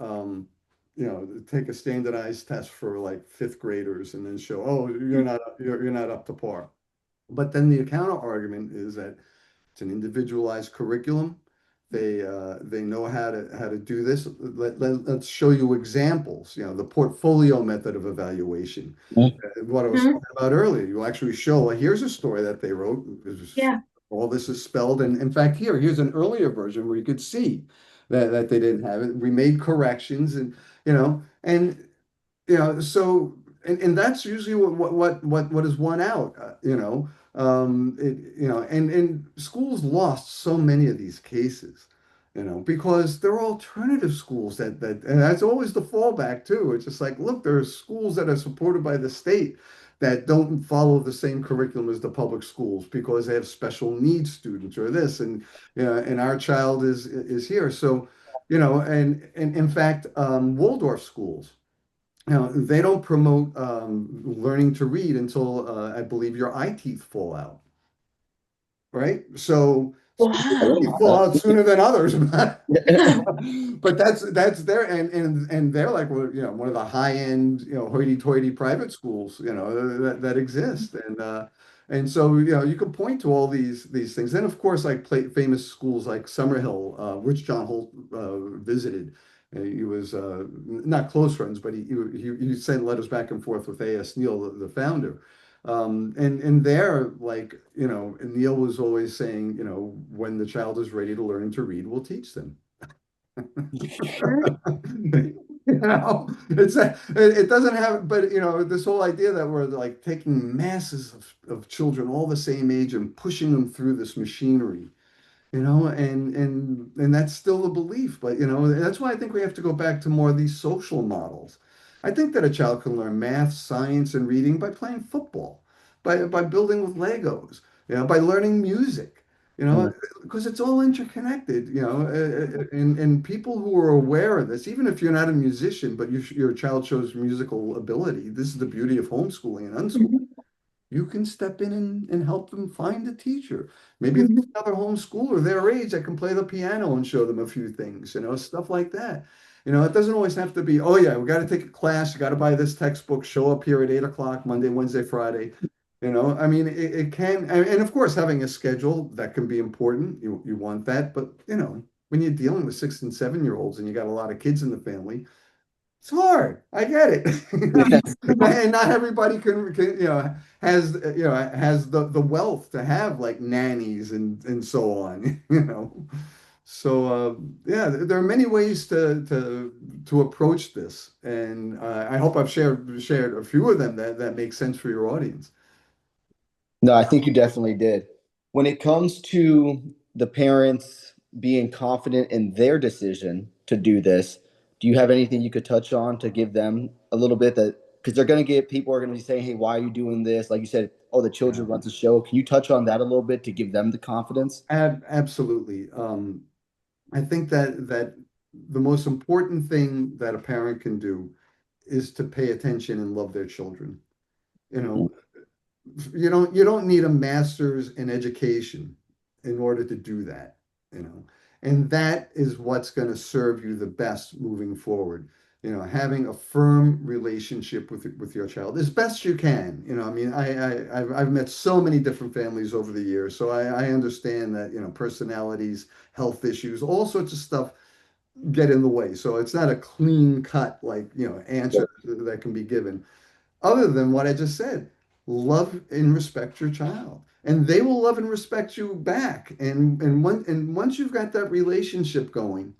take a standardized test for like fifth graders and then show, oh, you're not up to par. But then the counter argument is that it's an individualized curriculum. They know how to do this. Let's show you examples. The portfolio method of evaluation. What I was Hmm. talking about earlier. You actually show, well, here's a story that they wrote. Yeah. All this is spelled, and in fact, here's an earlier version where you could see that they didn't have it. We made corrections, and and so and that's usually what is won out, and schools lost so many of these cases, because there are alternative schools and that's always the fallback too. It's just like, look, there are schools that are supported by the state that don't follow the same curriculum as the public schools because they have special needs students or this, and our child is here. So, and in fact, Waldorf schools. They don't promote learning to read until I believe your eye teeth fall out, right? So I Wow. didn't they know fall out sooner than others, but that. that's their and they're like, well, one of the high end, hoity-toity private schools, that exist, and so you can point to all these things. Then of course, like famous schools like Summerhill, which John Holt visited. He was not close friends, but he sent letters back and forth with A.S. Neal, the founder. And there, like, and Neil was always saying, when the child is ready to learn to read, we'll teach them. Mm. It doesn't have, but this whole idea that we're like taking masses of children all the same age and pushing them through this machinery, and that's still the belief. But that's why I think we have to go back to more of these social models. I think that a child can learn math, science, and reading by playing football, by building with Legos, by learning music, because it's all interconnected, and people who are aware of this, even if you're not a musician, but your child shows musical ability, this is the beauty of homeschooling and unschooling. Mhm. You can step in and help them find a teacher. Maybe there's Mhm. another homeschooler their age that can play the piano and show them a few things, stuff like that. It doesn't always have to be, oh yeah, we got to take a class, you got to buy this textbook, show up here at 8 o'clock, Monday, Wednesday, Friday. I mean, it can, and of course, having a schedule that can be important. You want that, but when you're dealing with 6 and 7 year olds and you got a lot of kids in the family, it's hard. I get it. And not everybody can has the wealth to have like nannies and so on, So yeah, there are many ways to approach this, and I hope I've shared a few of them that make sense for your audience. No, I think you definitely did. When it comes to the parents being confident in their decision to do this, do you have anything you could touch on to give them a little bit that because they're going to get people are going to be saying, "Hey, why are you doing this?" Like you said, "Oh, the Yeah, children runs the show." Can you touch on that a little bit to give them the confidence? absolutely. I think that the most important thing that a parent can do is to pay attention and love their children. You know, you don't need a master's in education in order to do that, you know. And that is what's going to serve you the best moving forward. you know, having a firm relationship with your child as best you can. You know, I mean, I've met so many different families over the years, so I understand that, you know, personalities, health issues, all sorts of stuff get in the way. So it's not a clean cut, like, you know, answer that can be given. Other than what I just said, love and respect your child, and they will love and respect you back. And once you've got that relationship going,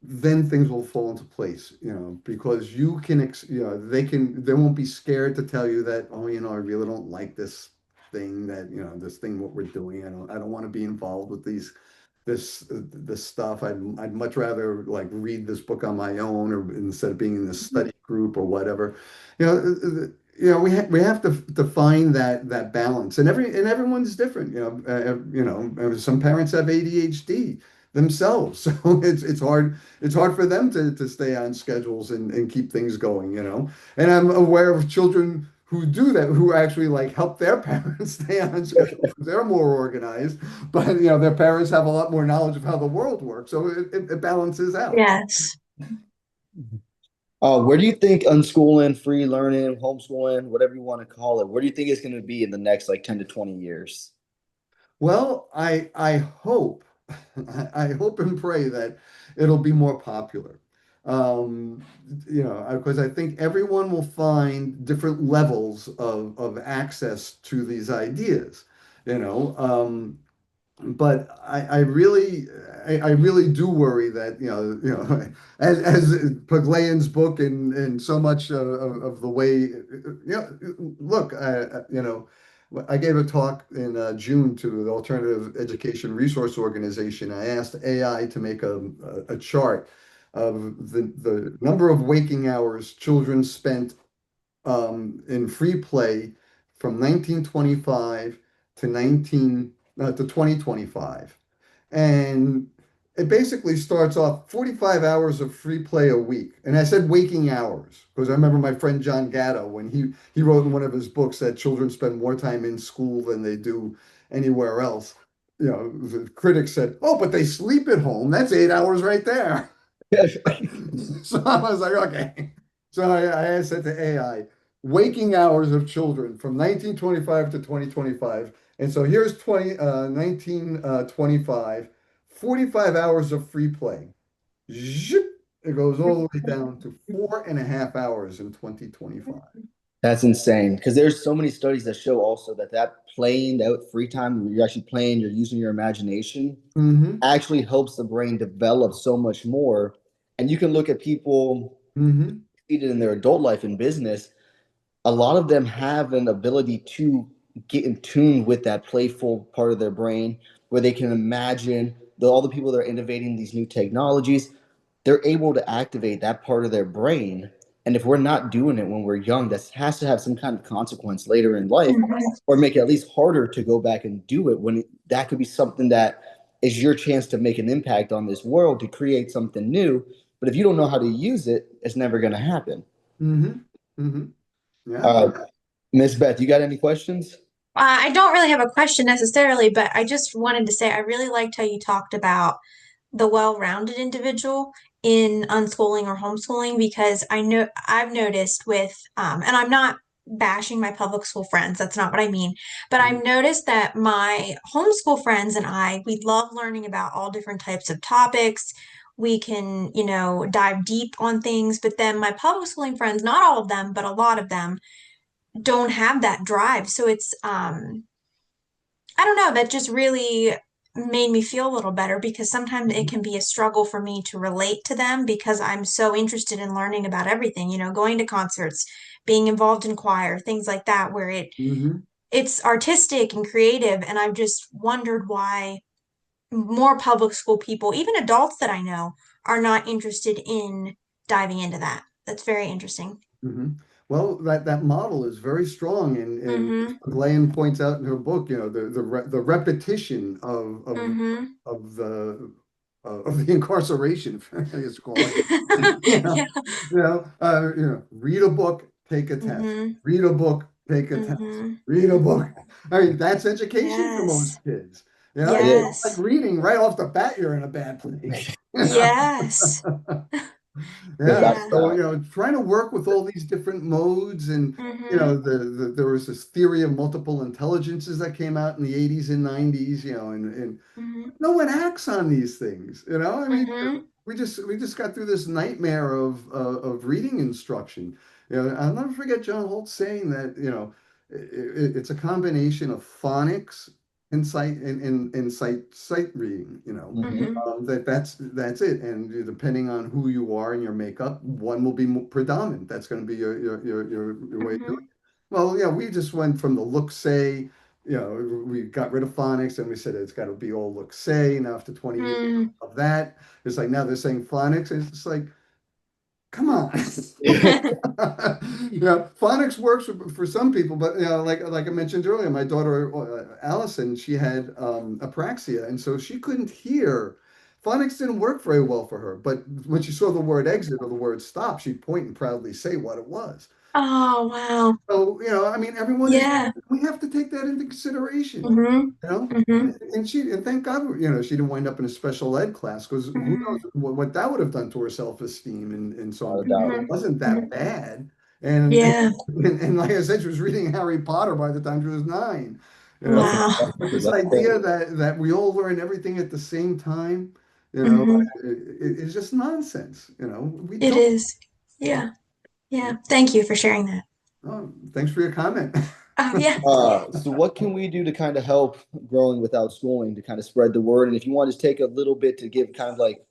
then things will fall into place, you know, because you can, you know, they won't be scared to tell you that, oh, you know, I really don't like this thing that, you know, this thing, what we're doing. I don't want to be involved with this stuff. I'd much rather like read this book on my own, or instead of being in this study group or whatever. You know, we have to find that balance, and everyone's different. You know, some parents have ADHD themselves, so it's hard for them to stay on schedules and keep things going. You know, and I'm aware of children who do that, who actually like help their parents stay on schedule because they're more organized, but you know, their parents have a lot more knowledge of how the world works, so it balances out. Yes. Where do you think unschooling, free learning, homeschooling, whatever you want to call it, where do you think it's going to be in the next like 10 to 20 years? Well, I hope I hope and pray that it'll be more popular. Um, you know, because I think everyone will find different levels of access to these ideas. You know, but I really do worry that, you know, as Paglayan's book and so much of the way, you know, look, you know, I gave a talk in June to the Alternative Education Resource Organization. I asked AI to make a chart of the number of waking hours children spent in free play from 1925 to 2025. And it basically starts off 45 hours of free play a week. And I said waking hours because I remember my friend John Gatto, when he wrote in one of his books that children spend more time in school than they do anywhere else. You know, the critics said, "Oh, but they sleep at home. That's 8 hours right there." So I was like, okay. So I said to AI, waking hours of children from 1925 to 2025. And so here's 1925, 45 hours of free play. Zip, it goes all the way down to 4.5 hours in 2025. That's insane because there's so many studies that show also that playing, that free time, where you're actually playing, you're using your imagination, Mm-hmm. actually helps the brain develop so much more. And you can look at people Mm-hmm. succeeded in their adult life and business. A lot of them have an ability to get in tune with that playful part of their brain where they can imagine all the people that are innovating these new technologies, they're able to activate that part of their brain. And if we're not doing it when we're young, that has to have some kind of consequence later in life, Mhm. or make it at least harder to go back and do it when that could be something that is your chance to make an impact on this world, to create something new. But if you don't know how to use it, it's never going to happen. Mm-hmm. Mm-hmm. Yeah. Uh, Miss Beth, you got any questions? I don't really have a question necessarily, but I just wanted to say I really liked how you talked about the well-rounded individual in unschooling or homeschooling because I know I've noticed with and I'm not bashing my public school friends, that's not what I mean, but I've noticed that my homeschool friends and we love learning about all different types of topics. We can, dive deep on things, but then my public schooling friends, not all of them, but a lot of them don't have that drive. So it's I don't know, that just really made me feel a little better because sometimes it can be a struggle for me to relate to them because I'm so interested in learning about everything, going to concerts, being involved in choir, things like that, where Mm-hmm. it's artistic and creative. And I've just wondered why more public school people, even adults that I know, are not interested in diving into that. That's very interesting. Hmm. Well, that model is very strong, and Mm-hmm. Glenn points out in her book, you know, the repetition Mm-hmm. of the incarceration, it's called. You know, Yeah. read a book, take a test. Mm-hmm. Read a book, take a test. Mm-hmm. Read a book. I mean, that's education for most Yes. kids. You know, It if you is. don't like Yes. reading right off the bat, you're in a bad place. You Yes. know? Because Yeah, that's Yeah. so trying to work with all these different modes, and Mm-hmm. there was this theory of multiple intelligences that came out in the 80s and 90s, and Mm-hmm. no one acts on these things, I mean, Mm-hmm. we just got through this nightmare of reading instruction. I'll never forget John Holt saying that, it's a combination of phonics and sight reading, Mhm. Mm-hmm. that's it. And depending on who you are and your makeup, one will be more predominant. That's going to be your way of doing Mm-hmm. it. Well, yeah, we just went from the look say, we got rid of phonics and we said it's got to be all look say. Now after 20 years Mm. of that, it's like now they're saying phonics. It's just like, come on. Phonics works for some people, but like I mentioned earlier, my daughter Allison, she had apraxia, and so she couldn't hear. Phonics didn't work very well for her, but when she saw the word exit or the word stop, she'd point and proudly say what it was. Oh, wow. So, I mean, everyone is, Yeah. we have to take that into consideration, Mm-hmm. and, Mm-hmm. and thank God, she didn't wind up in a special ed class, because who knows Mm-hmm. what that would have done to her self-esteem and so on, Without a because doubt. it Mm-hmm. wasn't Mm-hmm. that bad. And, Yeah. and like I said, she was reading Harry Potter by the time she was 9, you know. That's Wow. But impressive. this That's great. idea that we all learn everything at the same time, Mm-hmm. it's just nonsense, we It don't. is. Yeah. Yeah. Thank you for sharing that. Oh, thanks for your comment. Oh, yeah. So what can we do to kind of help growing without schooling to kind of spread the word? And if you want to just take a little bit to give kind of like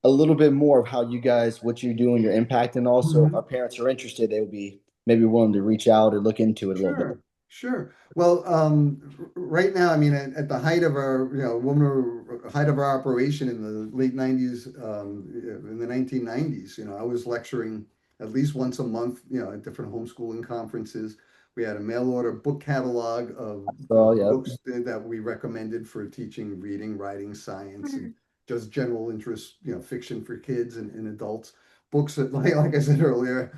a little bit more of how you guys, what you're doing, your impact, and also if our parents are interested, they would be maybe willing to reach out or look into it a little bit. Sure, sure. Well, right now, I mean, at the height of our, when we were height of our operation in the late 90s, in the 1990s, I was lecturing at least once a month, at different homeschooling conferences. We had a mail order book catalog of So yeah. books that we recommended for teaching reading, writing, science, and just general interest, fiction for kids and adults. Books that, like I said earlier,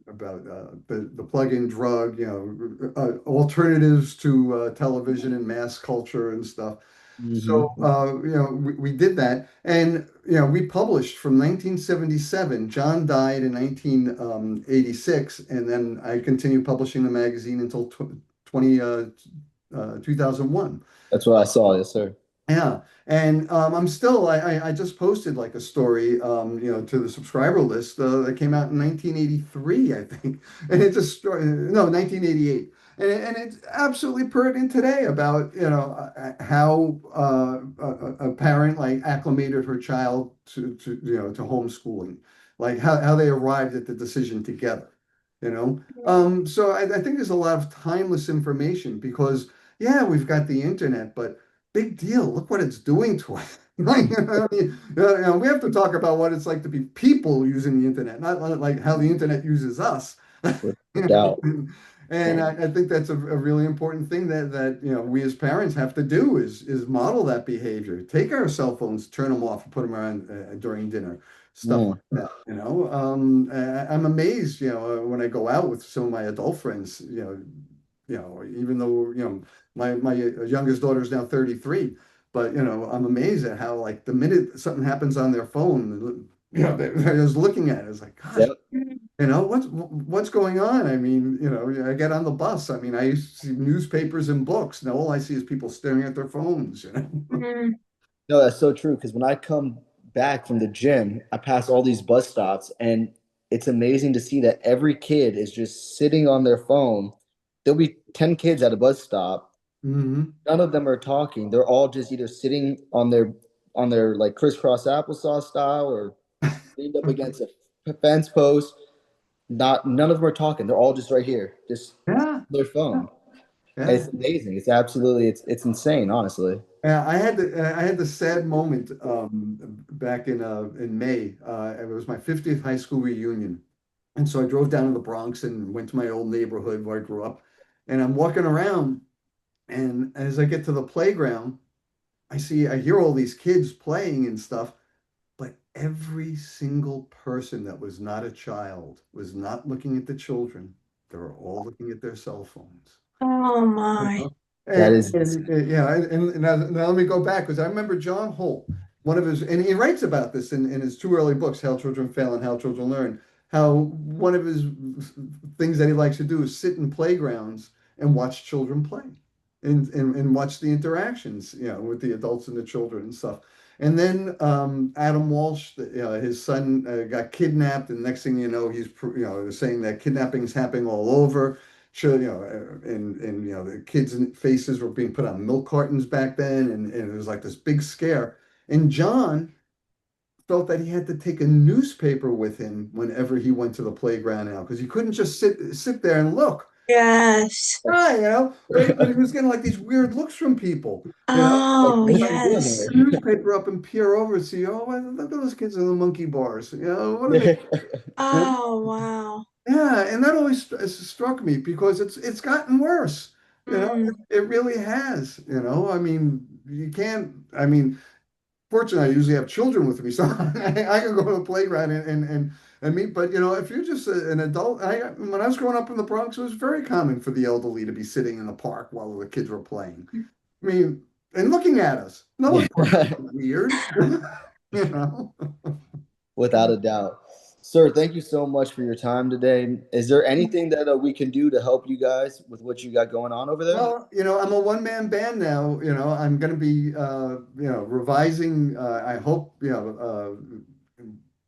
about the plug-in drug, alternatives to television and mass culture and stuff. So, Hmm. we did that, and we published from 1977. John died in 1986, and then I continued publishing the magazine until 2001. That's what I saw. Yes, sir. Yeah, and I'm still. I just posted like a story, to the subscriber list that came out in 1983, I think, and it's a story. No, 1988, and it's absolutely pertinent today about how a parent like acclimated her child to homeschooling, like how they arrived at the decision together. So I think there's a lot of timeless information because yeah, we've got the internet, but big deal. Look what it's doing to us. Like, we have to talk about what it's like to be people using the internet, not like how the internet uses us. Without You a know? doubt. And I think that's a really important thing that we as parents have to do is model that behavior. Take our cell phones, turn them off, and put them around during dinner, stuff Mm. like that. I'm amazed, when I go out with some of my adult friends, even though my youngest daughter is now 33, but I'm amazed at how like the minute something happens on their phone, they're just looking at it. It's like, gosh, Yep. what's going on? I mean, I get on the bus. I mean, I used to see newspapers and books. Now all I see is people staring at their phones. Mm-hmm. No, that's so true. Because when I come back from the gym, I pass all these bus stops, and it's amazing to see that every kid is just sitting on their phone. There'll be 10 kids at a bus stop. Hmm. None of them are talking. They're all just either sitting on their like crisscross applesauce style or leaned up against a fence post. Not none of them are talking. They're all just right here, just Yeah, their phone. And yeah. it's amazing. It's absolutely it's insane, honestly. I had the sad moment back in May. It was my 50th high school reunion. And so I drove down to the Bronx and went to my old neighborhood where I grew up. And I'm walking around, and as I get to the playground, I hear all these kids playing and stuff, but every single person that was not a child was not looking at the children. They were all looking at their cell phones. Oh, You my. know? That And, is and yeah, and now let me go back because I remember John Holt. one of his, and he writes about this in his two early books, How Children Fail and How Children Learn, how one of his things that he likes to do is sit in playgrounds and watch children play and watch the interactions, with the adults and the children and stuff. And then Adam Walsh, his son got kidnapped, and next thing you know, he's saying that kidnapping's happening all over. Sure, and the kids' faces were being put on milk cartons back then, and it was like this big scare. And John felt that he had to take a newspaper with him whenever he went to the playground now, because he couldn't just sit there and look. Yes. Right, but he was getting like these weird looks from people, Oh, Like, yes. the newspaper up and peer over and see, oh, look at those kids in the monkey bars. What are they? Oh, wow. Yeah, and that always struck me because it's gotten worse. Mm. It really has. I mean, you can't. I mean, fortunately, I usually have children with me, so I can go to the playground and meet. But if you're just an adult, when I was growing up in the Bronx, it was very common for the elderly to be sitting in the park while the kids were playing. I mean, and looking at us. No one thought it was weird. you know. Without a doubt. Sir, thank you so much for your time today. Is there anything that we can do to help you guys with what you got going on over there? Well, I'm a one-man band now. I'm going to be, revising. I hope,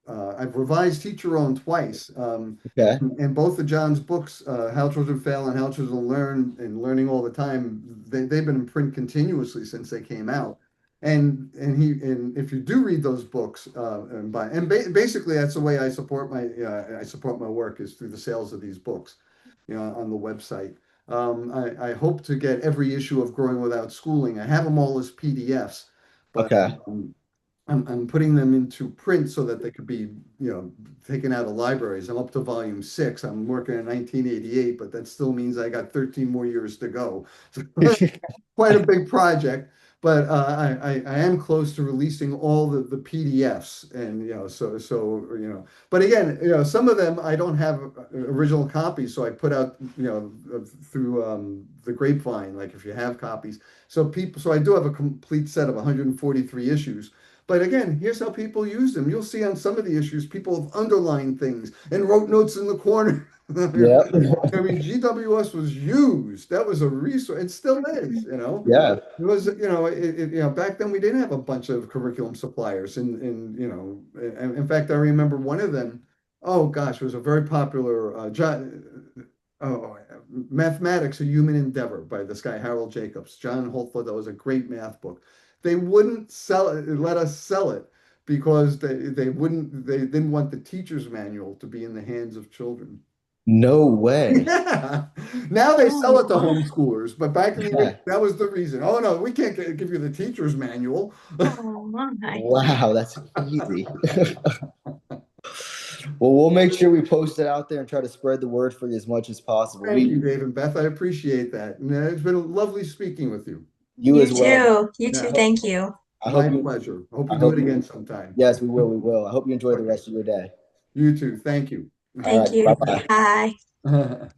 I've revised Teach Your Own twice. Okay. And both of John's books, How Children Fail and How Children Learn and Learning All the Time, they've been in print continuously since they came out. And if you do read those books, basically that's the way I support my work is through the sales of these books, on the website. I hope to get every issue of Growing Without Schooling. I have them all as PDFs, but Okay. I'm putting them into print so that they could be, taken out of libraries. I'm up to volume 6. I'm working on 1988, but that still means I got 13 more years to go. So quite a big project, but I am close to releasing all the PDFs, and But again, some of them I don't have original copies, so I put out through the grapevine, like if you have copies. So I do have a complete set of 143 issues. But again, here's how people use them. You'll see on some of the issues, people have underlined things and wrote notes in the corner. Yeah. I mean, GWS was used. That was a resource. It still is. Yeah. It was, back then we didn't have a bunch of curriculum suppliers. And in fact, I remember one of them, oh gosh, it was a very popular, Mathematics, A Human Endeavor by this guy, Harold Jacobs. John Holt thought that was a great math book. They wouldn't let us sell it because they didn't want the teacher's manual to be in the hands of children. No way. Yeah. Now they sell it to Oh, wow. homeschoolers, but back in the day, that was the reason. Oh no, we can't give you the teacher's manual. Oh, my. Wow, that's easy. Well, we'll make sure we post it out there and try to spread the word for you as much as possible. Thank you, Dave and Beth. I appreciate that. And it's been lovely speaking with you. You as well. You too. Yeah. Thank you. I My hope you, pleasure. Hope I you do hope it you- again sometime. Yes, we will. We will. I hope you enjoy the rest of your day. You too. Thank you. All Thank right. you. Bye-bye. Bye.